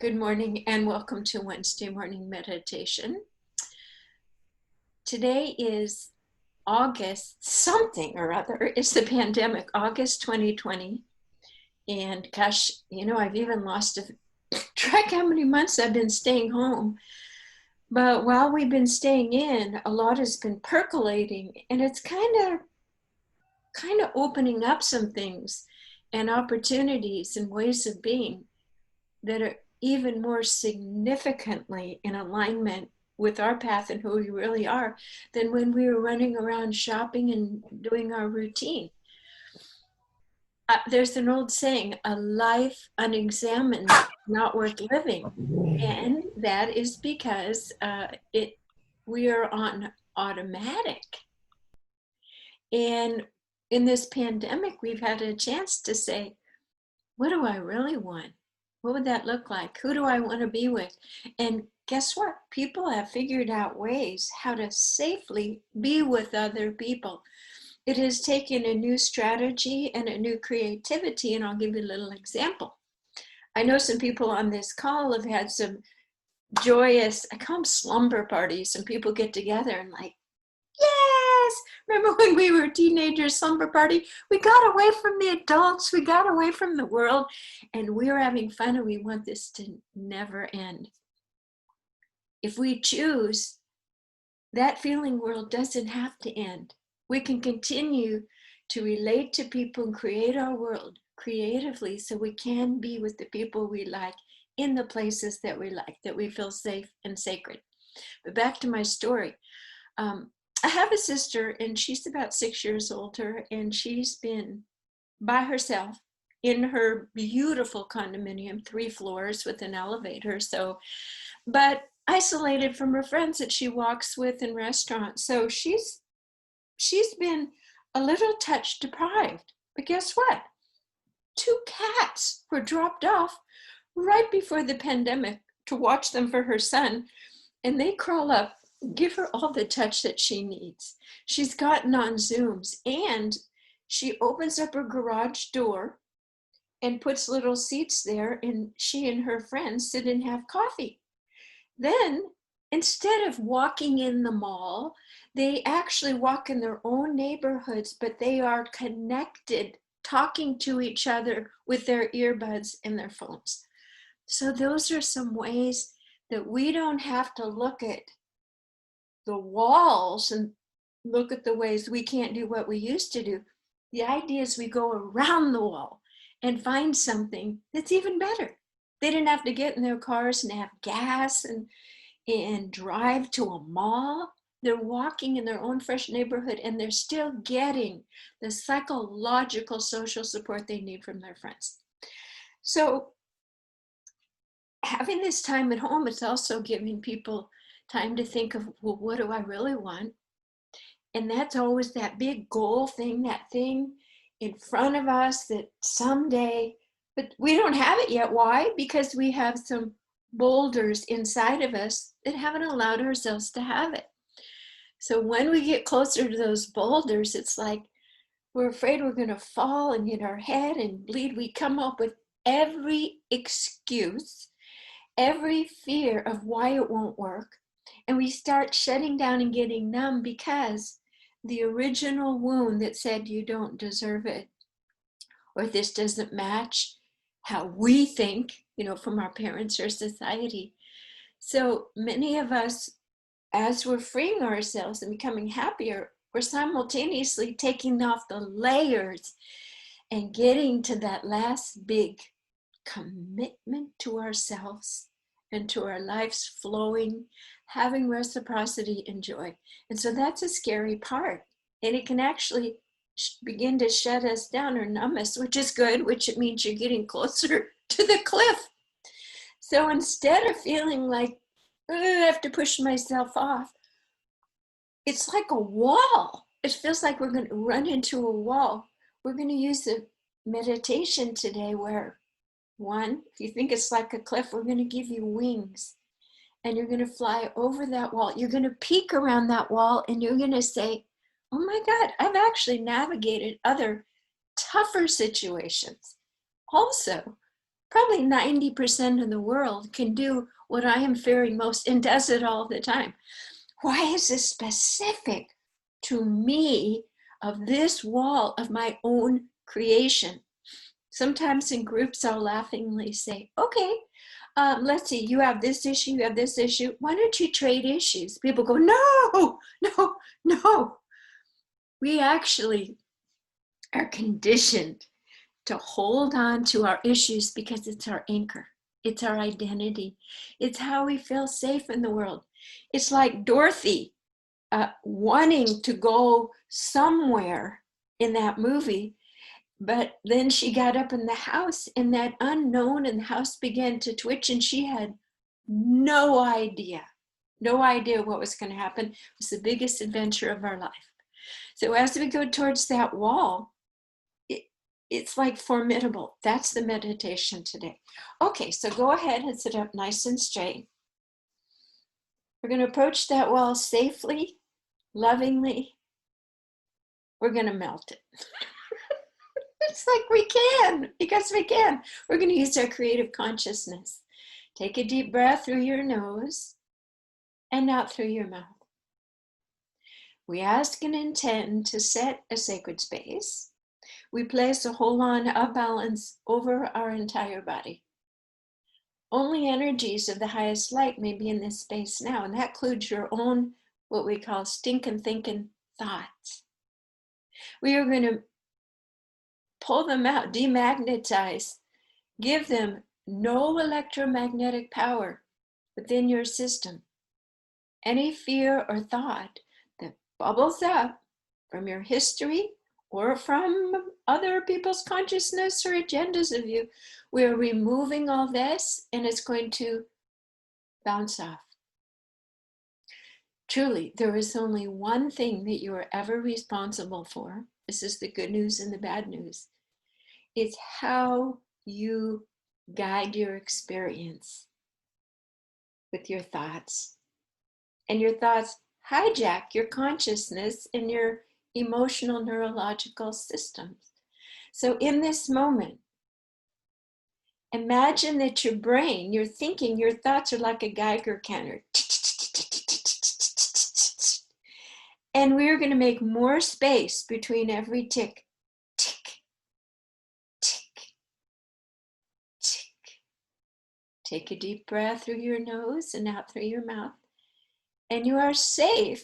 Good morning and welcome to Wednesday morning meditation. Today is August something or other. It's the pandemic, August 2020. And gosh, I've even lost track how many months I've been staying home. But while we've been staying in, a lot has been percolating, and it's kind of opening up some things and opportunities and ways of being that are even more significantly in alignment with our path and who we really are than when we were running around shopping and doing our routine. There's an old saying, a life unexamined is not worth living. And that is because we are on automatic. And in this pandemic, we've had a chance to say, what do I really want? What would that look like? Who do I want to be with? And guess what? People have figured out ways how to safely be with other people. It has taken a new strategy and a new creativity, and I'll give you a little example. I know some people on this call have had some joyous, I call them slumber parties, and people get together and like, yes! Remember when we were teenagers, slumber party? We got away from the adults, we got away from the world, and we were having fun, and we want this to never end. If we choose, that feeling world doesn't have to end. We can continue to relate to people and create our world creatively so we can be with the people we like in the places that we like, that we feel safe and sacred. But back to my story. I have a sister, and she's about 6 years older, and she's been by herself in her beautiful condominium, 3 floors with an elevator. But isolated from her friends that she walks with in restaurants. So she's been a little touch deprived. But guess what? 2 cats were dropped off right before the pandemic to watch them for her son, and they crawl up, give her all the touch that she needs. She's gotten on Zooms, and she opens up her garage door and puts little seats there, and she and her friends sit and have coffee. Then, instead of walking in the mall, they actually walk in their own neighborhoods, but they are connected, talking to each other with their earbuds and their phones. So those are some ways that we don't have to look at the walls and look at the ways we can't do what we used to do. The idea is we go around the wall and find something that's even better. They didn't have to get in their cars and have gas and drive to a mall. They're walking in their own fresh neighborhood, and they're still getting the psychological social support they need from their friends. So having this time at home, it's also giving people time to think of, well, what do I really want? And that's always that big goal thing, that thing in front of us that someday, but we don't have it yet. Why? Because we have some boulders inside of us that haven't allowed ourselves to have it. So when we get closer to those boulders, it's like we're afraid we're going to fall and hit our head and bleed. We come up with every excuse, every fear of why it won't work. And we start shutting down and getting numb because the original wound that said you don't deserve it, or this doesn't match how we think, from our parents or society. So many of us, as we're freeing ourselves and becoming happier, we're simultaneously taking off the layers and getting to that last big commitment to ourselves and to our lives flowing, having reciprocity and joy. And so that's a scary part. And it can actually begin to shut us down or numb us, which is good, which it means you're getting closer to the cliff. So instead of feeling like, I have to push myself off, it's like a wall. It feels like we're going to run into a wall. We're going to use a meditation today where, one, if you think it's like a cliff, we're going to give you wings. And you're going to fly over that wall. You're going to peek around that wall, and you're going to say, oh my God, I've actually navigated other tougher situations. Also, probably 90% of the world can do what I am fearing most and does it all the time. Why is this specific to me of this wall of my own creation? Sometimes in groups, I'll laughingly say, okay, let's see, you have this issue, you have this issue. Why don't you trade issues? People go, no, no, no. We actually are conditioned to hold on to our issues because it's our anchor. It's our identity. It's how we feel safe in the world. It's like Dorothy wanting to go somewhere in that movie, but then she got up in the house and that unknown and the house began to twitch and she had no idea what was going to happen. It was the biggest adventure of our life. So as we go towards that wall, it's like formidable. That's the meditation today. Okay, so go ahead and sit up nice and straight. We're going to approach that wall safely, lovingly. We're going to melt it. It's like we can, because we can. We're going to use our creative consciousness. Take a deep breath through your nose and out through your mouth. We ask and intend to set a sacred space. We place a hold on of balance over our entire body. Only energies of the highest light may be in this space now, and that includes your own, what we call stinking thinking thoughts. We are going to pull them out, demagnetize, give them no electromagnetic power within your system. Any fear or thought that bubbles up from your history or from other people's consciousness or agendas of you, we're removing all this and it's going to bounce off. Truly, there is only one thing that you are ever responsible for. This is the good news and the bad news. It's how you guide your experience with your thoughts. And your thoughts hijack your consciousness and your emotional neurological systems. So in this moment, imagine that your brain, your thinking, your thoughts are like a Geiger counter. And we're going to make more space between every tick. Tick, tick, tick. Take a deep breath through your nose and out through your mouth. And you are safe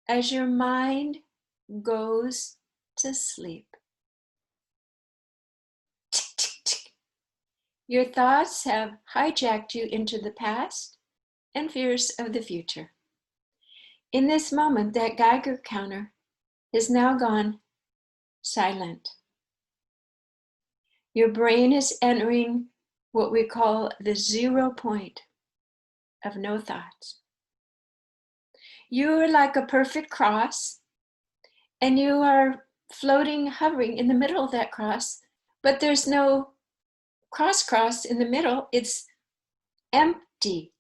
as your mind goes to sleep. Tick, tick, tick. Your thoughts have hijacked you into the past and fears of the future. In this moment, that Geiger counter is now gone silent. Your brain is entering what we call the 0 point of no thoughts. You are like a perfect cross, and you are floating, hovering in the middle of that cross, but there's no cross in the middle. It's empty.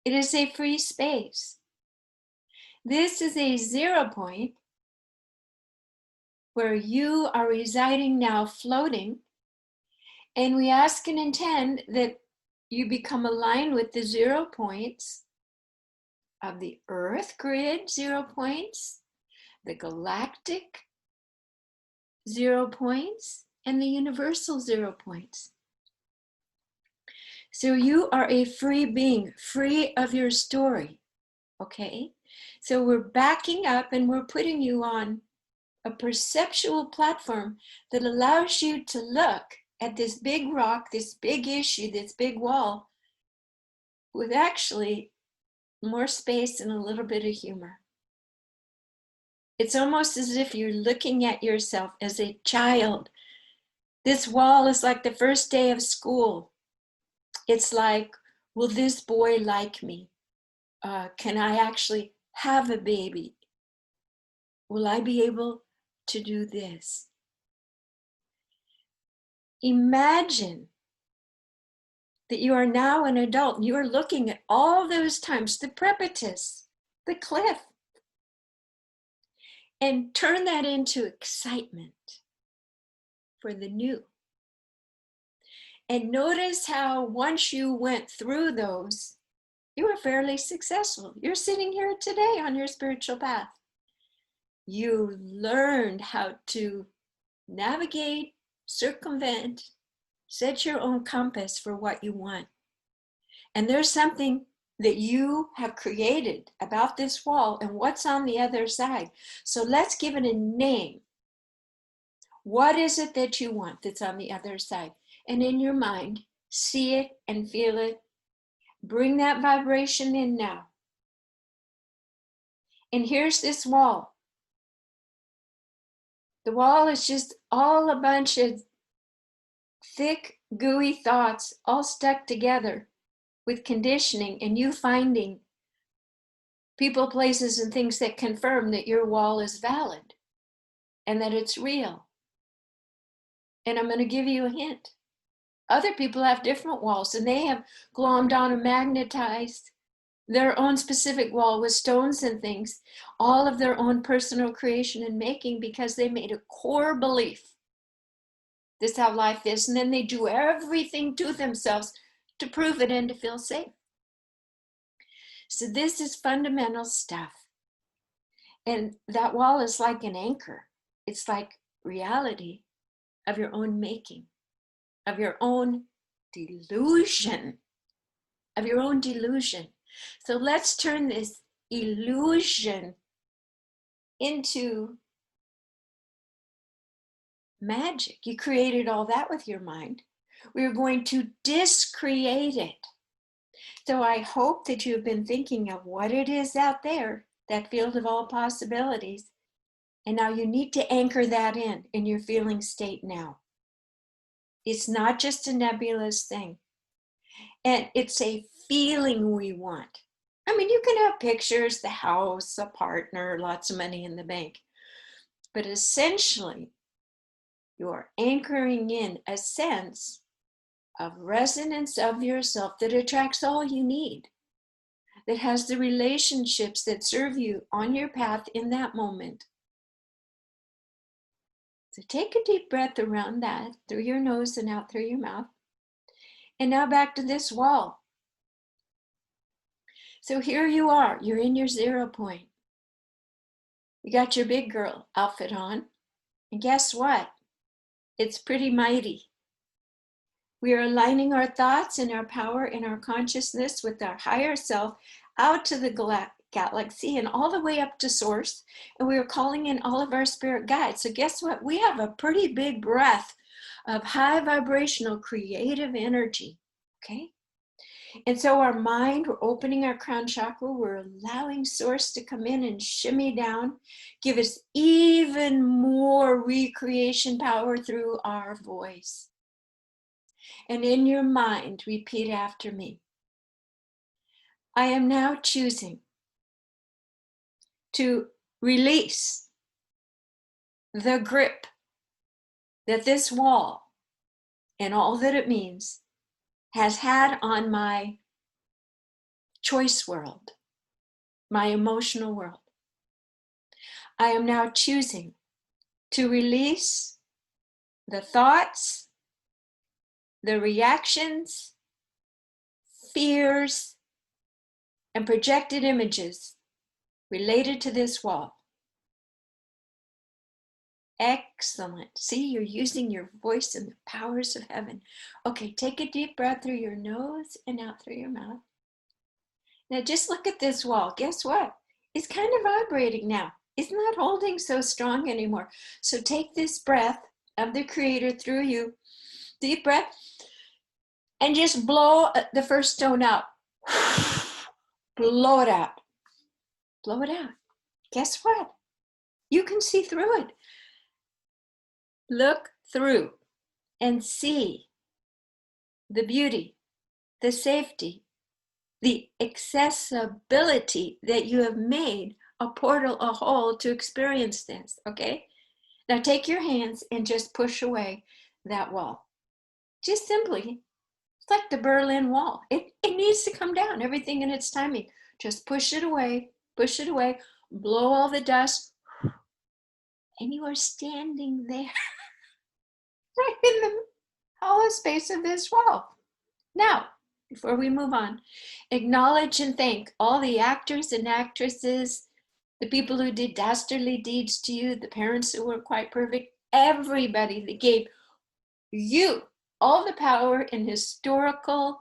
It is a free space. This is a 0 point where you are residing now, floating, and we ask and intend that you become aligned with the 0 points of the Earth grid 0 points, the galactic 0 points, and the universal 0 points. So you are a free being, free of your story, okay? So we're backing up and we're putting you on a perceptual platform that allows you to look at this big rock, this big issue, this big wall, with actually more space and a little bit of humor. It's almost as if you're looking at yourself as a child. This wall is like the first day of school. It's like, will this boy like me? Can I actually have a baby? Will I be able to do this? Imagine that you are now an adult and you are looking at all those times, the precipice, the cliff, and turn that into excitement for the new. And notice how once you went through those, you were fairly successful. You're sitting here today on your spiritual path. You learned how to navigate, circumvent, set your own compass for what you want. And there's something that you have created about this wall and what's on the other side. So let's give it a name. What is it that you want that's on the other side? And in your mind, see it and feel it. Bring that vibration in now. And here's this wall. The wall is just all a bunch of thick, gooey thoughts all stuck together with conditioning, and you finding people, places, and things that confirm that your wall is valid and that it's real. And I'm going to give you a hint. Other people have different walls, and they have glommed on and magnetized their own specific wall with stones and things, all of their own personal creation and making, because they made a core belief this is how life is, and then they do everything to themselves to prove it and to feel safe. So this is fundamental stuff. And that wall is like an anchor. It's like reality of your own making, of your own delusion, of your own delusion. So let's turn this illusion into magic. You created all that with your mind. We're going to discreate it. So I hope that you've been thinking of what it is out there, that field of all possibilities. And now you need to anchor that in your feeling state now. It's not just a nebulous thing. And it's a feeling we want. I mean, you can have pictures, the house, a partner, lots of money in the bank. But essentially, you're anchoring in a sense of resonance of yourself that attracts all you need, that has the relationships that serve you on your path in that moment. So take a deep breath around that, through your nose and out through your mouth. And now back to this wall. So here you are, you're in your 0 point. You got your big girl outfit on, and guess what? It's pretty mighty. We are aligning our thoughts and our power and our consciousness with our higher self out to the galaxy and all the way up to source. And we are calling in all of our spirit guides. So guess what? We have a pretty big breath of high vibrational creative energy. Okay? And so our mind, we're opening our crown chakra, we're allowing source to come in and shimmy down, give us even more recreation power through our voice. And in your mind, repeat after me. I am now choosing to release the grip that this wall and all that it means has had on my choice world, my emotional world. I am now choosing to release the thoughts, the reactions, fears, and projected images related to this wall. Excellent. See, you're using your voice and the powers of heaven. Okay, take a deep breath through your nose and out through your mouth. Now just look at this wall. Guess what? It's kind of vibrating now. It's not holding so strong anymore. So take this breath of the Creator through you. Deep breath. And just blow the first stone out. Blow it out. Blow it out. Guess what? You can see through it. Look through and see the beauty, the safety, the accessibility that you have made a portal, a hole to experience this, okay? Now take your hands and just push away that wall. Just simply, it's like the Berlin Wall. It needs to come down, everything in its timing. Just push it away, blow all the dust, and you are standing there right in the hollow space of this wall. Now, before we move on, acknowledge and thank all the actors and actresses, the people who did dastardly deeds to you, the parents who were quite perfect, everybody that gave you all the power and historical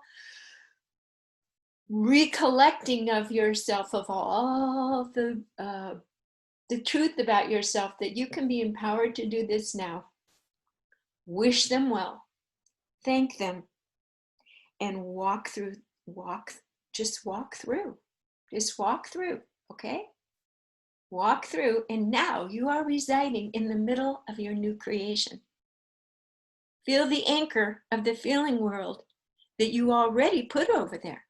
recollecting of yourself, of all the truth about yourself, that you can be empowered to do this now. Wish them well, thank them, and walk through, just walk through, okay? Walk through, and now you are residing in the middle of your new creation. Feel the anchor of the feeling world that you already put over there.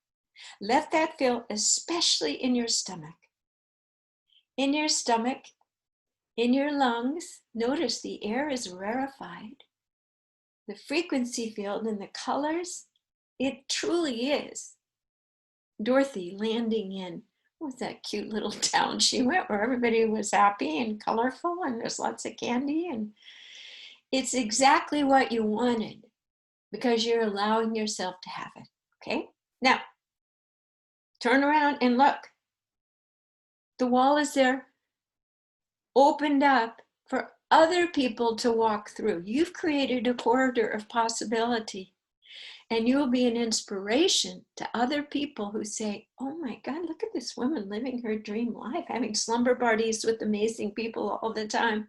Let that feel, especially in your stomach. In your stomach, in your lungs, notice the air is rarefied. The frequency field and the colors, it truly is. Dorothy landing in, what was that cute little town she went where everybody was happy and colorful and there's lots of candy, and it's exactly what you wanted because you're allowing yourself to have it, okay? Now, turn around and look. The wall is there, opened up for other people to walk through. You've created a corridor of possibility, and you will be an inspiration to other people who say, oh my God, look at this woman living her dream life, having slumber parties with amazing people all the time.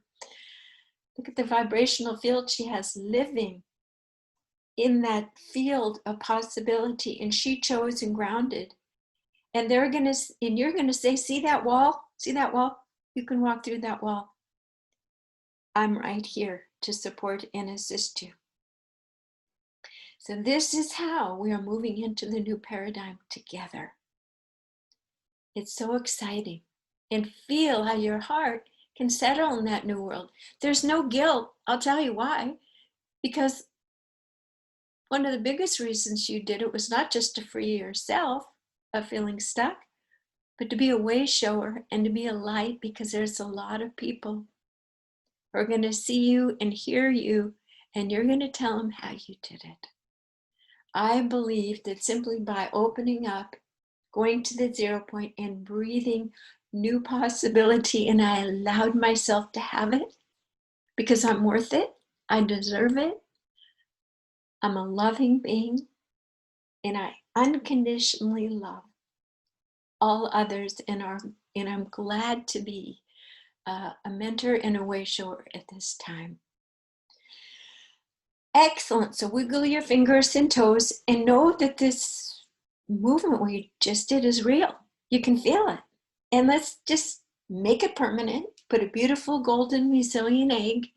Look at the vibrational field she has, living in that field of possibility, and she chose and grounded. And you're gonna say, see that wall? See that wall? You can walk through that wall. I'm right here to support and assist you. So this is how we are moving into the new paradigm together. It's so exciting. And feel how your heart can settle in that new world. There's no guilt. I'll tell you why. Because one of the biggest reasons you did it was not just to free yourself of feeling stuck, but to be a way shower and to be a light, because there's a lot of people who are going to see you and hear you, and you're going to tell them how you did it. I believe that simply by opening up, going to the 0 point and breathing new possibility, and I allowed myself to have it because I'm worth it, I deserve it, I'm a loving being, and I unconditionally love all others, and I'm glad to be a mentor and a way shower at this time. Excellent. So wiggle your fingers and toes and know that this movement we just did is real. You can feel it. And let's just make it permanent. Put a beautiful golden resilient egg.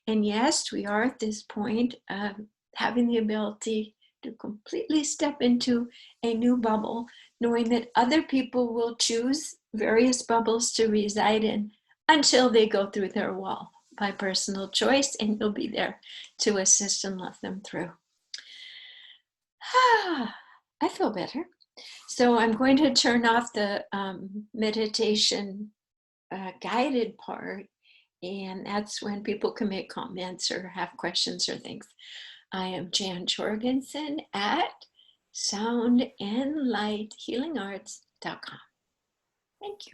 And yes, we are at this point of having the ability to completely step into a new bubble, knowing that other people will choose various bubbles to reside in until they go through their wall by personal choice, and you'll be there to assist and love them through. I feel better. So I'm going to turn off the meditation guided part, and that's when people can make comments or have questions or things. I am Jan Jorgensen at soundandlighthealingarts.com. Thank you.